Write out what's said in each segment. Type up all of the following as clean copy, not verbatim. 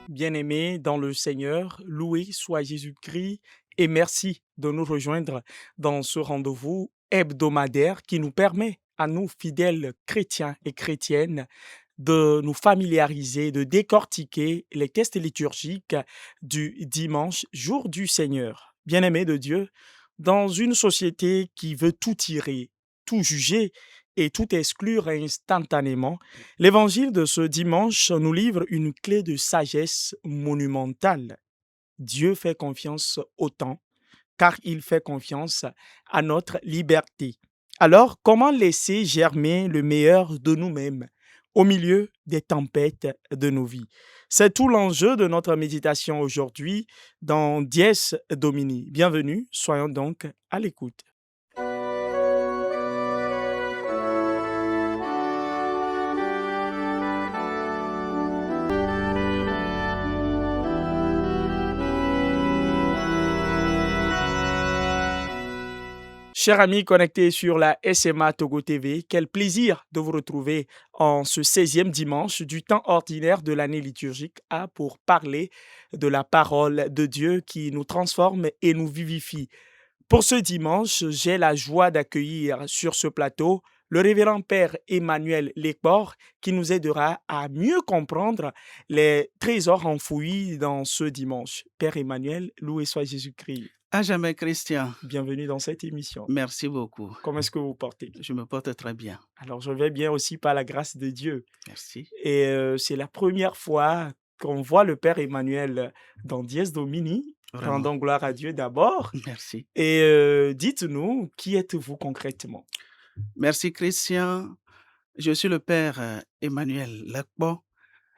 Bien-aimés dans le Seigneur, loué soit Jésus-Christ et merci de nous rejoindre dans ce rendez-vous hebdomadaire qui nous permet à nous, fidèles chrétiens et chrétiennes, de nous familiariser, de décortiquer les textes liturgiques du dimanche, jour du Seigneur. Bien-aimés de Dieu, dans une société qui veut tout tirer, tout juger et tout exclure instantanément, l'évangile de ce dimanche nous livre une clé de sagesse monumentale. Dieu fait confiance au temps, car il fait confiance à notre liberté. Alors, comment laisser germer le meilleur de nous-mêmes au milieu des tempêtes de nos vies? C'est tout l'enjeu de notre méditation aujourd'hui dans Dies Domini. Bienvenue, soyons donc à l'écoute. Chers amis connectés sur la SMA Togo TV, quel plaisir de vous retrouver en ce 16e dimanche du temps ordinaire de l'année liturgique A pour parler de la parole de Dieu qui nous transforme et nous vivifie. Pour ce dimanche, j'ai la joie d'accueillir sur ce plateau le révérend Père Emmanuel Lecport qui nous aidera à mieux comprendre les trésors enfouis dans ce dimanche. Père Emmanuel, loué soit Jésus-Christ. À jamais, Christian. Bienvenue dans cette émission. Merci beaucoup. Comment est-ce que vous vous portez? Je me porte très bien. Alors, je vais bien aussi par la grâce de Dieu. Merci. Et c'est la première fois qu'on voit le Père Emmanuel dans Dies Domini. Vraiment. Rendons gloire à Dieu d'abord. Merci. Et dites-nous, qui êtes-vous concrètement? Merci, Christian. Je suis le Père Emmanuel Lacbo.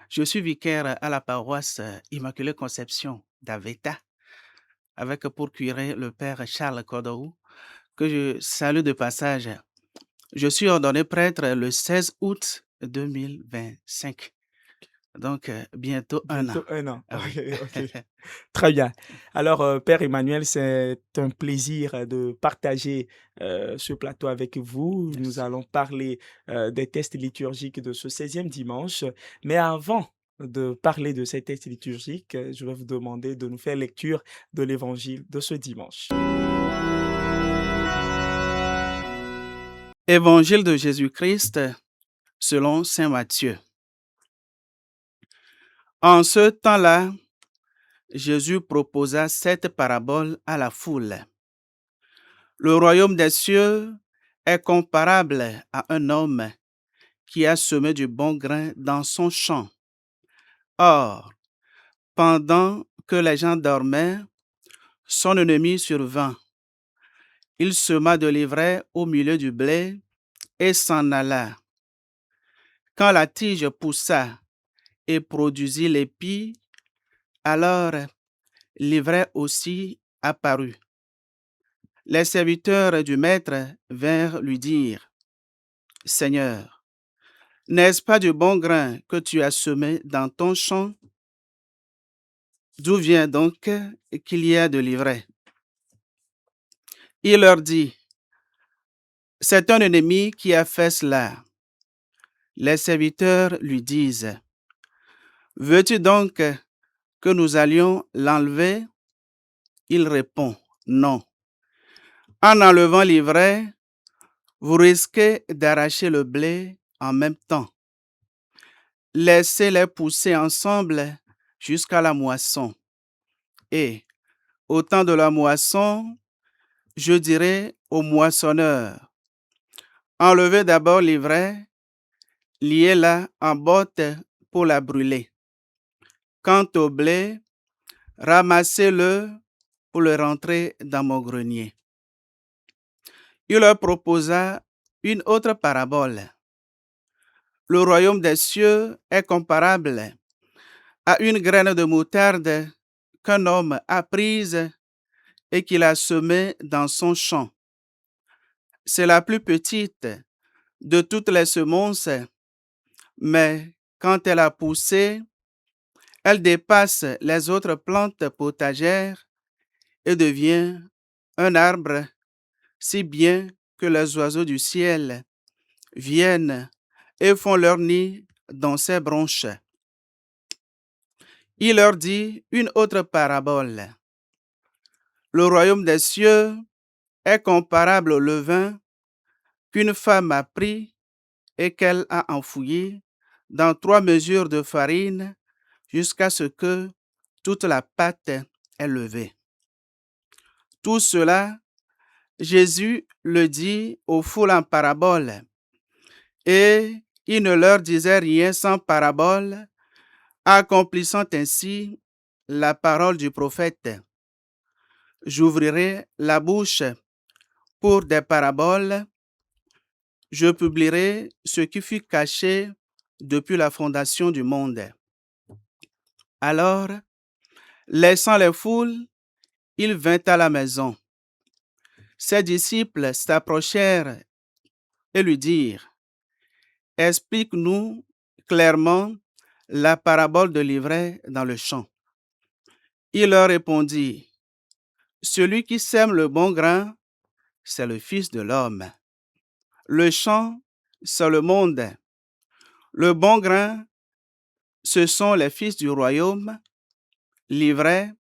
Je suis vicaire à la paroisse Immaculée Conception d'Aveta, avec pour curé le Père Charles Cordou, que je salue de passage. Je suis ordonné prêtre le 16 août 2025. Donc, bientôt un an. Bientôt un an. Ah oui. Ok, ok. Très bien. Alors, Père Emmanuel, c'est un plaisir de partager ce plateau avec vous. Nous Merci. allons parler des textes liturgiques de ce 16e dimanche. Mais avant de parler de ces textes liturgiques, je vais vous demander de nous faire lecture de l'évangile de ce dimanche. Évangile de Jésus-Christ selon saint Matthieu. En ce temps-là, Jésus proposa cette parabole à la foule. Le royaume des cieux est comparable à un homme qui a semé du bon grain dans son champ. Or, pendant que les gens dormaient, son ennemi survint. Il sema de l'ivraie au milieu du blé et s'en alla. Quand la tige poussa et produisit l'épi, alors l'ivraie aussi apparut. Les serviteurs du maître vinrent lui dire, « Seigneur, n'est-ce pas du bon grain que tu as semé dans ton champ? D'où vient donc qu'il y a de l'ivraie? » Il leur dit, « C'est un ennemi qui a fait cela. » Les serviteurs lui disent, « Veux-tu donc que nous allions l'enlever? » Il répond, « Non. En enlevant l'ivraie, vous risquez d'arracher le blé en même temps. Laissez-les pousser ensemble jusqu'à la moisson. Et, au temps de la moisson, je dirai aux moissonneurs, enlevez d'abord l'ivraie, liez-la en botte pour la brûler. Quant au blé, ramassez-le pour le rentrer dans mon grenier. » Il leur proposa une autre parabole. Le royaume des cieux est comparable à une graine de moutarde qu'un homme a prise et qu'il a semée dans son champ. C'est la plus petite de toutes les semences, mais quand elle a poussé, elle dépasse les autres plantes potagères et devient un arbre, si bien que les oiseaux du ciel viennent et font leur nid dans ses branches. Il leur dit une autre parabole. Le royaume des cieux est comparable au levain qu'une femme a pris et qu'elle a enfouillé dans 3 mesures de farine jusqu'à ce que toute la pâte est levée. Tout cela, Jésus le dit aux foules en parabole, et il ne leur disait rien sans parabole, accomplissant ainsi la parole du prophète. J'ouvrirai la bouche pour des paraboles, je publierai ce qui fut caché depuis la fondation du monde. Alors, laissant les foules, il vint à la maison. Ses disciples s'approchèrent et lui dirent, « Explique-nous clairement la parabole de l'ivraie dans le champ. » Il leur répondit, « Celui qui sème le bon grain, c'est le Fils de l'homme. Le champ, c'est le monde. Le bon grain, ce sont les fils du royaume. L'ivraie,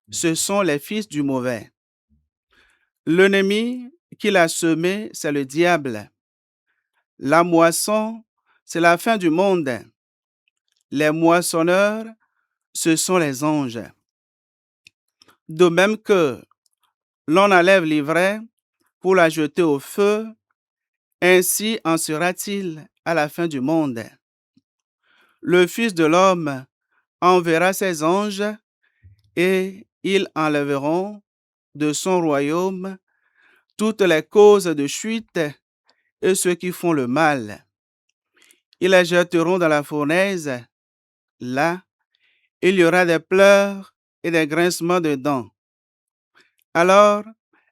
ce sont les fils du mauvais. L'ennemi qui l'a semé, c'est le diable. La moisson, c'est la fin du monde. Les moissonneurs, ce sont les anges. De même que l'on enlève l'ivraie pour la jeter au feu, ainsi en sera-t-il à la fin du monde. Le Fils de l'homme enverra ses anges et ils enlèveront de son royaume toutes les causes de chute et ceux qui font le mal. Ils les jetteront dans la fournaise. Là, il y aura des pleurs et des grincements de dents. Alors,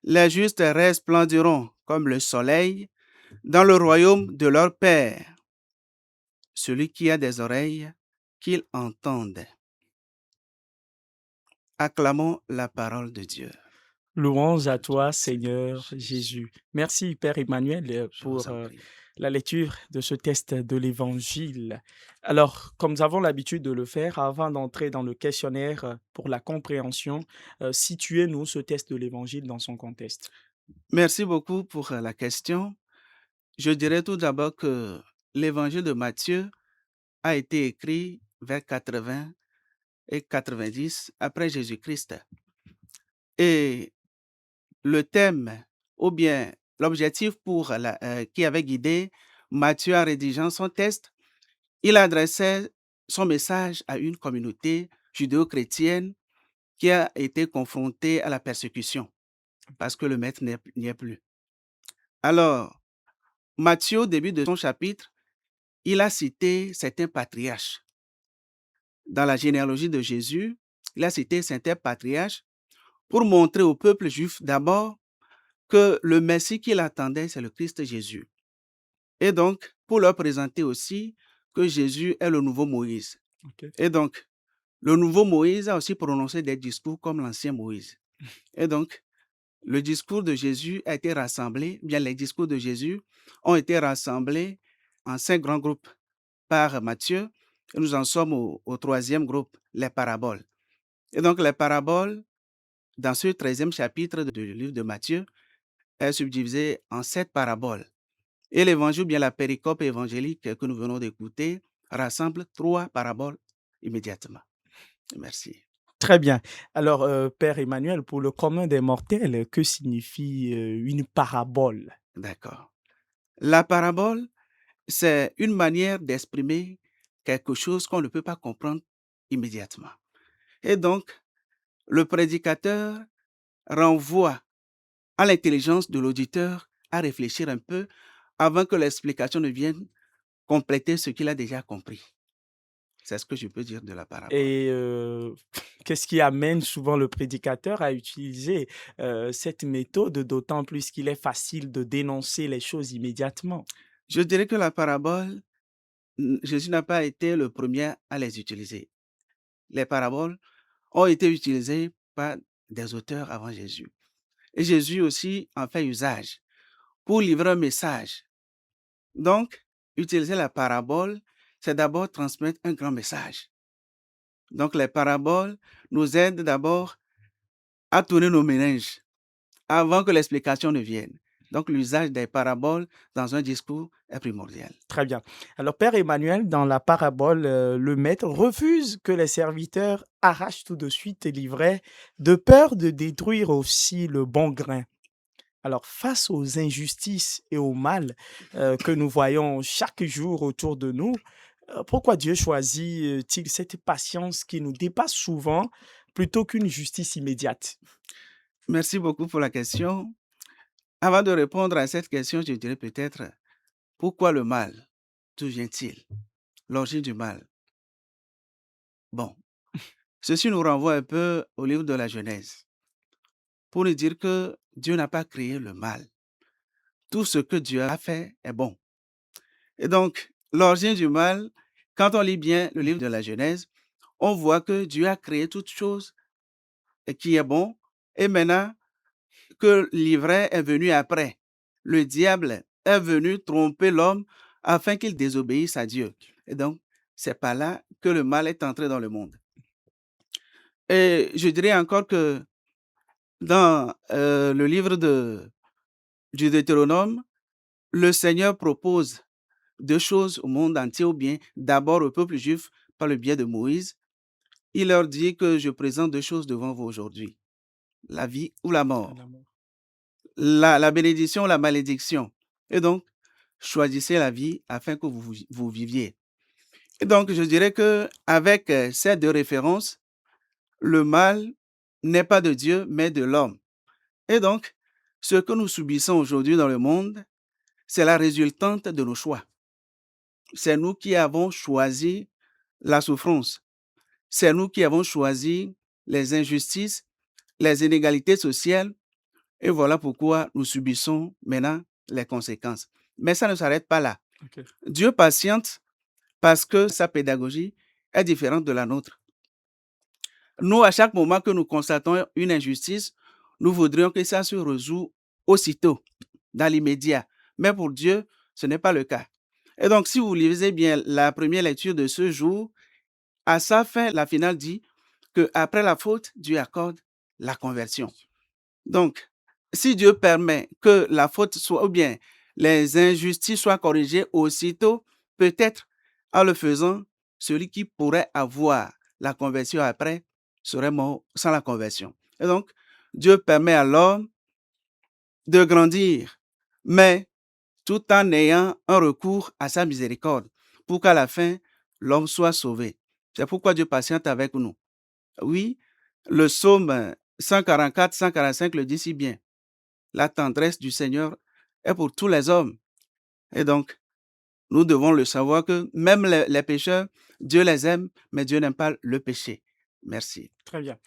les justes resplendiront comme le soleil dans le royaume de leur Père. Celui qui a des oreilles, qu'il entende. Acclamons la parole de Dieu. Louange à toi, Seigneur Seigneur Jésus. Jésus. Merci, Père Emmanuel, Je vous pour en prie. la lecture de ce test de l'Évangile. Alors, comme nous avons l'habitude de le faire, avant d'entrer dans le questionnaire pour la compréhension, situez-nous ce test de l'Évangile dans son contexte. Merci beaucoup pour la question. Je dirais tout d'abord que l'évangile de Matthieu a été écrit vers 80 et 90 après Jésus-Christ. Et le thème, ou bien l'objectif qui avait guidé Matthieu en rédigeant son texte, il adressait son message à une communauté judéo-chrétienne qui a été confrontée à la persécution parce que le maître n'y est plus. Alors, Matthieu, au début de son chapitre, il a cité certains patriarches. Dans la généalogie de Jésus, il a cité certains patriarches pour montrer au peuple juif d'abord que le Messie qu'il attendait, c'est le Christ Jésus. Et donc, pour leur présenter aussi que Jésus est le nouveau Moïse. Ok. Et donc, le nouveau Moïse a aussi prononcé des discours comme l'ancien Moïse. Et donc, le discours de Jésus a été rassemblé, bien les discours de Jésus ont été rassemblés en 5 grands groupes par Matthieu. Et nous en sommes au 3e groupe, les paraboles. Et donc, les paraboles, dans ce 13e chapitre du livre de Matthieu, est subdivisé en 7 paraboles. Et l'évangile, bien la péricope évangélique que nous venons d'écouter, rassemble 3 paraboles immédiatement. Merci. Très bien. Alors, Père Emmanuel, pour le commun des mortels, que signifie une parabole? D'accord. La parabole, c'est une manière d'exprimer quelque chose qu'on ne peut pas comprendre immédiatement. Et donc, le prédicateur renvoie à l'intelligence de l'auditeur à réfléchir un peu avant que l'explication ne vienne compléter ce qu'il a déjà compris. C'est ce que je peux dire de la parabole. Et qu'est-ce qui amène souvent le prédicateur à utiliser cette méthode, d'autant plus qu'il est facile de dénoncer les choses immédiatement? Je dirais que la parabole, Jésus n'a pas été le premier à les utiliser. Les paraboles ont été utilisées par des auteurs avant Jésus. Et Jésus aussi en fait usage pour livrer un message. Donc, utiliser la parabole, c'est d'abord transmettre un grand message. Donc, les paraboles nous aident d'abord à tourner nos méninges avant que l'explication ne vienne. Donc, l'usage des paraboles dans un discours est primordial. Très bien. Alors, Père Emmanuel, dans la parabole, le maître refuse que les serviteurs arrachent tout de suite les livrets, de peur de détruire aussi le bon grain. Alors, face aux injustices et au mal que nous voyons chaque jour autour de nous, pourquoi Dieu choisit-il cette patience qui nous dépasse souvent plutôt qu'une justice immédiate? Merci beaucoup pour la question. Avant de répondre à cette question, je dirais peut-être pourquoi le mal? D'où vient-il? L'origine du mal. Bon, ceci nous renvoie un peu au livre de la Genèse pour nous dire que Dieu n'a pas créé le mal. Tout ce que Dieu a fait est bon. Et donc, l'origine du mal, quand on lit bien le livre de la Genèse, on voit que Dieu a créé toute chose qui est bon. Et maintenant que l'ivraie est venu après, le diable est venu tromper l'homme afin qu'il désobéisse à Dieu. Et donc, c'est par là que le mal est entré dans le monde. Et je dirais encore que dans le livre du Deutéronome, le Seigneur propose deux choses au monde entier, ou bien d'abord au peuple juif par le biais de Moïse. Il leur dit que je présente deux choses devant vous aujourd'hui, la vie ou la mort, la bénédiction ou la malédiction. Et donc, choisissez la vie afin que vous viviez. Et donc, je dirais que avec ces deux références, le mal n'est pas de Dieu, mais de l'homme. Et donc, ce que nous subissons aujourd'hui dans le monde, c'est la résultante de nos choix. C'est nous qui avons choisi la souffrance. C'est nous qui avons choisi les injustices, les inégalités sociales. Et voilà pourquoi nous subissons maintenant les conséquences. Mais ça ne s'arrête pas là. Ok. Dieu patiente parce que sa pédagogie est différente de la nôtre. Nous, à chaque moment que nous constatons une injustice, nous voudrions que ça se résout aussitôt, dans l'immédiat. Mais pour Dieu, ce n'est pas le cas. Et donc, si vous lisez bien la première lecture de ce jour, à sa fin, la finale dit qu'après la faute, Dieu accorde la conversion. Donc, si Dieu permet que la faute soit, ou bien les injustices soient corrigées aussitôt, peut-être en le faisant, celui qui pourrait avoir la conversion après serait mort sans la conversion. Et donc, Dieu permet à l'homme de grandir, mais tout en ayant un recours à sa miséricorde, pour qu'à la fin, l'homme soit sauvé. C'est pourquoi Dieu patiente avec nous. Oui, le psaume 144, 145 le dit si bien. La tendresse du Seigneur est pour tous les hommes. Et donc, nous devons le savoir que même les pécheurs, Dieu les aime, mais Dieu n'aime pas le péché. Merci. Très bien.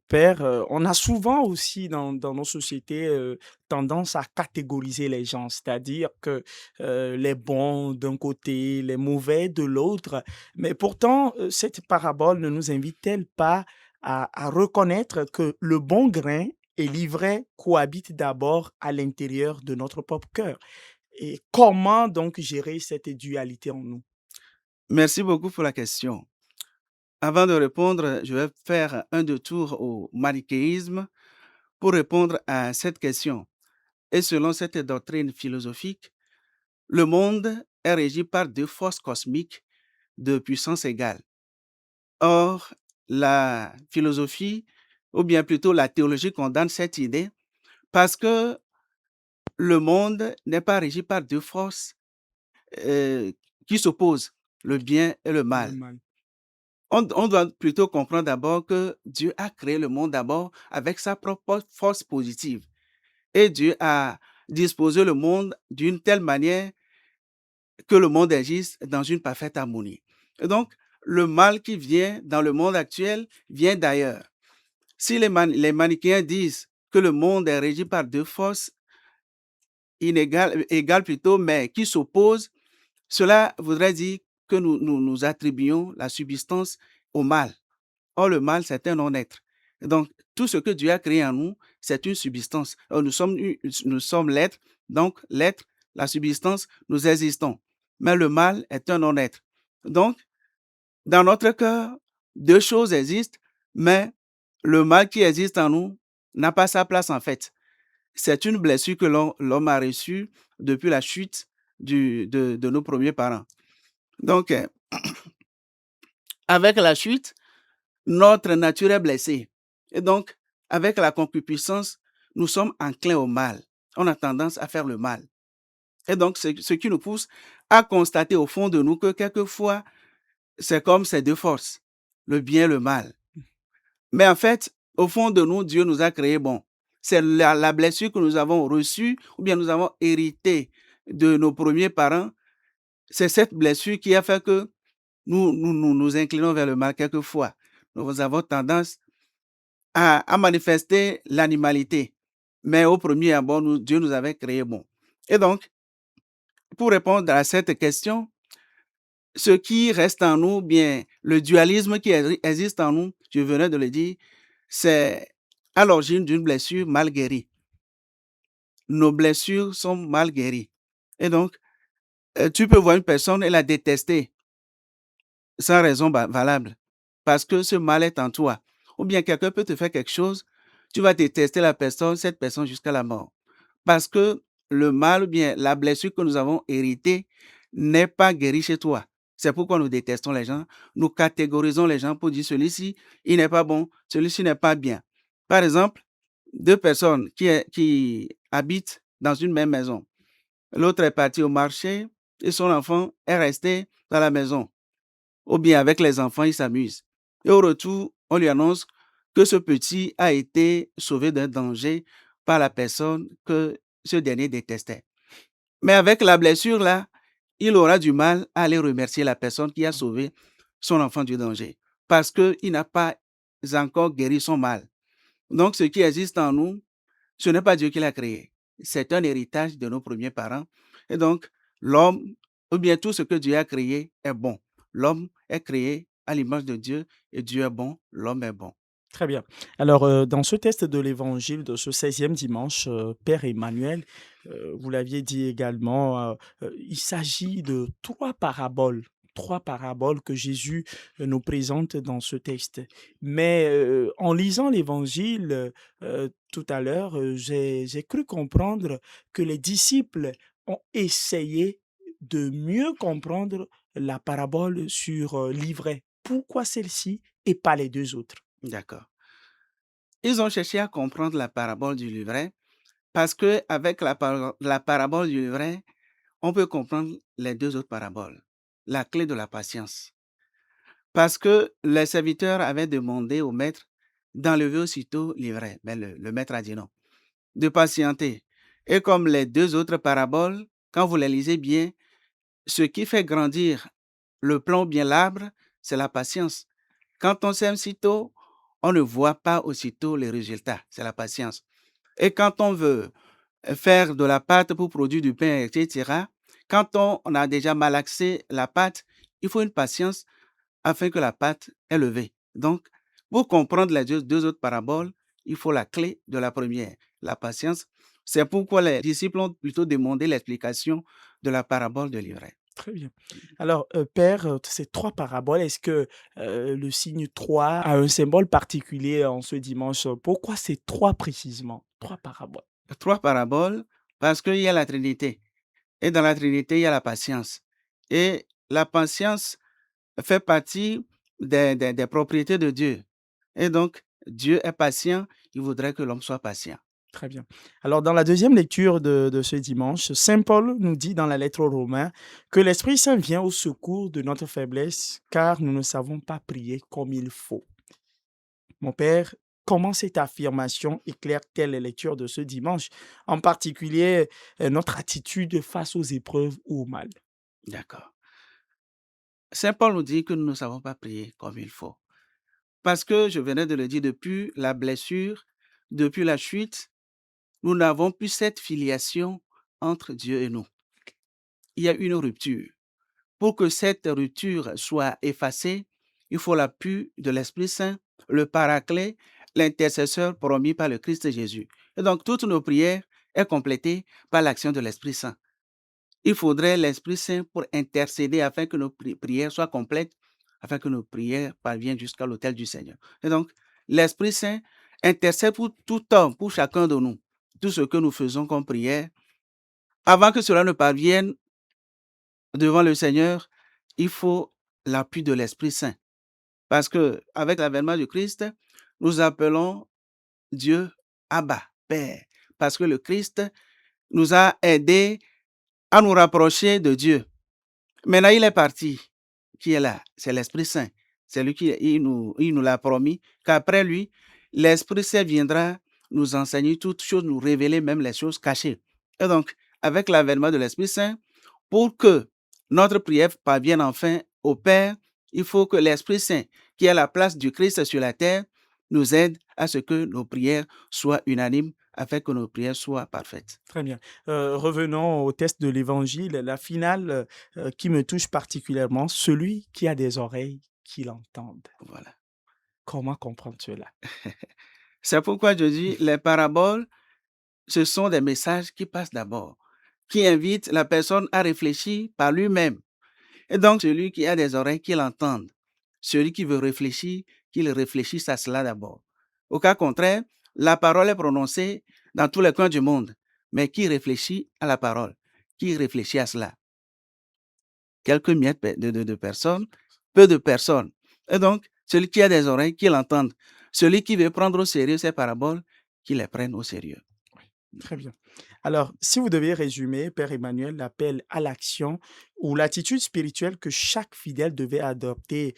Père, on a souvent aussi dans nos sociétés, tendance à catégoriser les gens, c'est-à-dire que, les bons d'un côté, les mauvais de l'autre. Mais pourtant, cette parabole ne nous invite-t-elle pas à reconnaître que le bon grain et l'ivraie cohabitent d'abord à l'intérieur de notre propre cœur? Et comment donc gérer cette dualité en nous? Merci beaucoup pour la question. Avant de répondre, je vais faire un détour au manichéisme pour répondre à cette question. Et selon cette doctrine philosophique, le monde est régi par deux forces cosmiques de puissance égale. Or, la philosophie, ou bien plutôt la théologie, condamne cette idée parce que le monde n'est pas régi par deux forces euh, qui s'opposent, le bien et le Et le mal. mal. On doit plutôt comprendre d'abord que Dieu a créé le monde d'abord avec sa propre force positive. Et Dieu a disposé le monde d'une telle manière que le monde agisse dans une parfaite harmonie. Et donc, le mal qui vient dans le monde actuel vient d'ailleurs. Si les manichéens disent que le monde est régi par deux forces égales plutôt, mais qui s'opposent, cela voudrait dire que nous attribuons la subsistance au mal. Or, le mal, c'est un non-être. Donc, tout ce que Dieu a créé en nous, c'est une substance. Alors, nous sommes l'être, donc l'être, la substance, nous existons. Mais le mal est un non-être. Donc, dans notre cœur, Deux choses existent, mais le mal qui existe en nous n'a pas sa place en fait. C'est une blessure que l'homme a reçue depuis la chute de nos premiers parents. Donc, avec la chute, notre nature est blessée. Et donc, avec la concupiscence, nous sommes enclins au mal. On a tendance à faire le mal. Et donc, c'est ce qui nous pousse à constater au fond de nous que quelquefois, c'est comme ces deux forces, le bien et le mal. Mais en fait, au fond de nous, Dieu nous a créés bon. C'est la blessure que nous avons reçue ou bien nous avons hérité de nos premiers parents. C'est cette blessure qui a fait que nous inclinons vers le mal quelquefois. Nous avons tendance à manifester l'animalité. Mais au premier abord, Dieu nous avait créés bon. Et donc, pour répondre à cette question, ce qui reste en nous, bien, le dualisme qui existe en nous, je venais de le dire, c'est à l'origine d'une blessure mal guérie. Nos blessures sont mal guéries. Et donc, tu peux voir une personne et la détester sans raison valable, parce que ce mal est en toi. Ou bien quelqu'un peut te faire quelque chose, tu vas détester cette personne jusqu'à la mort. Parce que le mal ou bien la blessure que nous avons héritée n'est pas guérie chez toi. C'est pourquoi nous détestons les gens. Nous catégorisons les gens pour dire celui-ci, il n'est pas bon, celui-ci n'est pas bien. Par exemple, deux personnes qui habitent dans une même maison. L'autre est parti au marché et son enfant est resté dans la maison. Ou bien avec les enfants, il s'amuse. Et au retour, on lui annonce que ce petit a été sauvé d'un danger par la personne que ce dernier détestait. Mais avec la blessure là, il aura du mal à aller remercier la personne qui a sauvé son enfant du danger parce qu'il n'a pas encore guéri son mal. Donc, ce qui existe en nous, ce n'est pas Dieu qui l'a créé. C'est un héritage de nos premiers parents. Et donc, l'homme, ou bien tout ce que Dieu a créé est bon. L'homme est créé à l'image de Dieu et Dieu est bon, l'homme est bon. Très bien. Alors, dans ce test de l'évangile de ce 16e dimanche, Père Emmanuel, vous l'aviez dit également, il s'agit de 3 paraboles. 3 paraboles que Jésus, nous présente dans ce texte. Mais, en lisant l'évangile, tout à l'heure, j'ai cru comprendre que les disciples ont essayé de mieux comprendre la parabole sur, l'ivraie. Pourquoi celle-ci et pas les 2 autres? D'accord. Ils ont cherché à comprendre la parabole du livret parce que avec la parabole du livret, on peut comprendre les deux autres paraboles. La clé de la patience. Parce que les serviteurs avaient demandé au maître d'enlever aussitôt l'ivraie. Mais le maître a dit non, de patienter. Et comme les deux autres paraboles, quand vous les lisez bien, ce qui fait grandir le plant ou bien l'arbre, c'est la patience. Quand on sème si tôt, on ne voit pas aussitôt les résultats. C'est la patience. Et quand on veut faire de la pâte pour produire du pain, etc., quand on a déjà malaxé la pâte, il faut une patience afin que la pâte est levée. Donc, pour comprendre les deux autres paraboles, il faut la clé de la première, la patience. C'est pourquoi les disciples ont plutôt demandé l'explication de la parabole de l'ivraie. Très bien. Alors, père, ces 3 paraboles, est-ce que, le signe 3 a un symbole particulier en ce dimanche? Pourquoi ces 3 précisément? 3 paraboles. Trois paraboles parce qu'il y a la Trinité. Et dans la Trinité, il y a la patience. Et la patience fait partie des propriétés de Dieu. Et donc, Dieu est patient, il voudrait que l'homme soit patient. Très bien. Alors, dans la deuxième lecture de ce dimanche, saint Paul nous dit dans la lettre aux Romains que l'Esprit Saint vient au secours de notre faiblesse, car nous ne savons pas prier comme il faut. Mon père, comment cette affirmation éclaire-t-elle les lectures de ce dimanche, en particulier, notre attitude face aux épreuves ou au mal? D'accord. Saint Paul nous dit que nous ne savons pas prier comme il faut. Parce que, je venais de le dire, depuis la blessure, depuis la chute, nous n'avons plus cette filiation entre Dieu et nous. Il y a une rupture. Pour que cette rupture soit effacée, il faut l'appui de l'Esprit Saint, le Paraclet, l'intercesseur promis par le Christ Jésus. Et donc, toutes nos prières sont complétées par l'action de l'Esprit Saint. Il faudrait l'Esprit Saint pour intercéder afin que nos prières soient complètes, afin que nos prières parviennent jusqu'à l'autel du Seigneur. Et donc, l'Esprit Saint intercède pour tout homme, pour chacun de nous. Tout ce que nous faisons comme prière, avant que cela ne parvienne devant le Seigneur, il faut l'appui de l'Esprit Saint. Parce que avec l'avènement du Christ, nous appelons Dieu Abba, Père. Parce que le Christ nous a aidés à nous rapprocher de Dieu. Maintenant, il est parti. Qui est là? C'est l'Esprit Saint. C'est lui qui il nous l'a promis qu'après lui, l'Esprit Saint viendra nous enseigner toutes choses, nous révéler même les choses cachées. Et donc, avec l'avènement de l'Esprit Saint, pour que notre prière parvienne enfin au Père, il faut que l'Esprit Saint, qui est à la place du Christ sur la terre, nous aide à ce que nos prières soient unanimes, afin que nos prières soient parfaites. Très bien. Revenons au test de l'Évangile, la finale qui me touche particulièrement, celui qui a des oreilles qui l'entendent. Voilà. Comment comprendre cela? C'est pourquoi je dis, les paraboles, ce sont des messages qui passent d'abord, qui invitent la personne à réfléchir par lui-même. Et donc, celui qui a des oreilles, qu'il entende. Celui qui veut réfléchir, qu'il réfléchisse à cela d'abord. Au cas contraire, la parole est prononcée dans tous les coins du monde. Mais qui réfléchit à la parole? Qui réfléchit à cela? Quelques miettes de personnes, peu de personnes. Et donc, celui qui a des oreilles, qu'il entende. Celui qui veut prendre au sérieux ces paraboles, qu'il les prenne au sérieux. Très bien. Alors, si vous deviez résumer, Père Emmanuel, l'appel à l'action ou l'attitude spirituelle que chaque fidèle devait adopter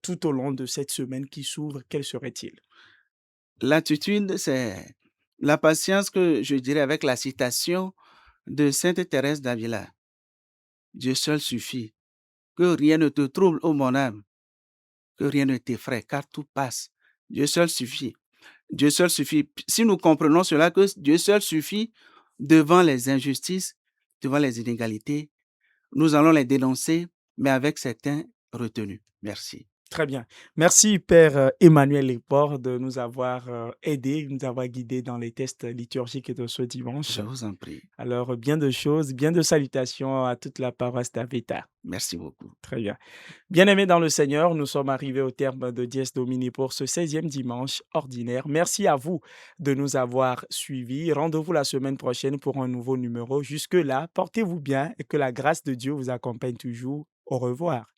tout au long de cette semaine qui s'ouvre, quel serait-il? L'attitude, c'est la patience que je dirais avec la citation de Sainte Thérèse d'Avila. Dieu seul suffit. Que rien ne te trouble, ô mon âme. Que rien ne t'effraie, car tout passe. Dieu seul suffit. Dieu seul suffit. Si nous comprenons cela, que Dieu seul suffit devant les injustices, devant les inégalités, nous allons les dénoncer, mais avec certains retenus. Merci. Très bien. Merci, Père Emmanuel Leport, de nous avoir aidés, nous avoir guidés dans les tests liturgiques de ce dimanche. Je vous en prie. Alors, bien de choses, bien de salutations à toute la paroisse d'Aveta. Merci beaucoup. Très bien. Bien-aimés dans le Seigneur, nous sommes arrivés au terme de Dies Domini pour ce 16e dimanche ordinaire. Merci à vous de nous avoir suivis. Rendez-vous la semaine prochaine pour un nouveau numéro. Jusque-là, portez-vous bien et que la grâce de Dieu vous accompagne toujours. Au revoir.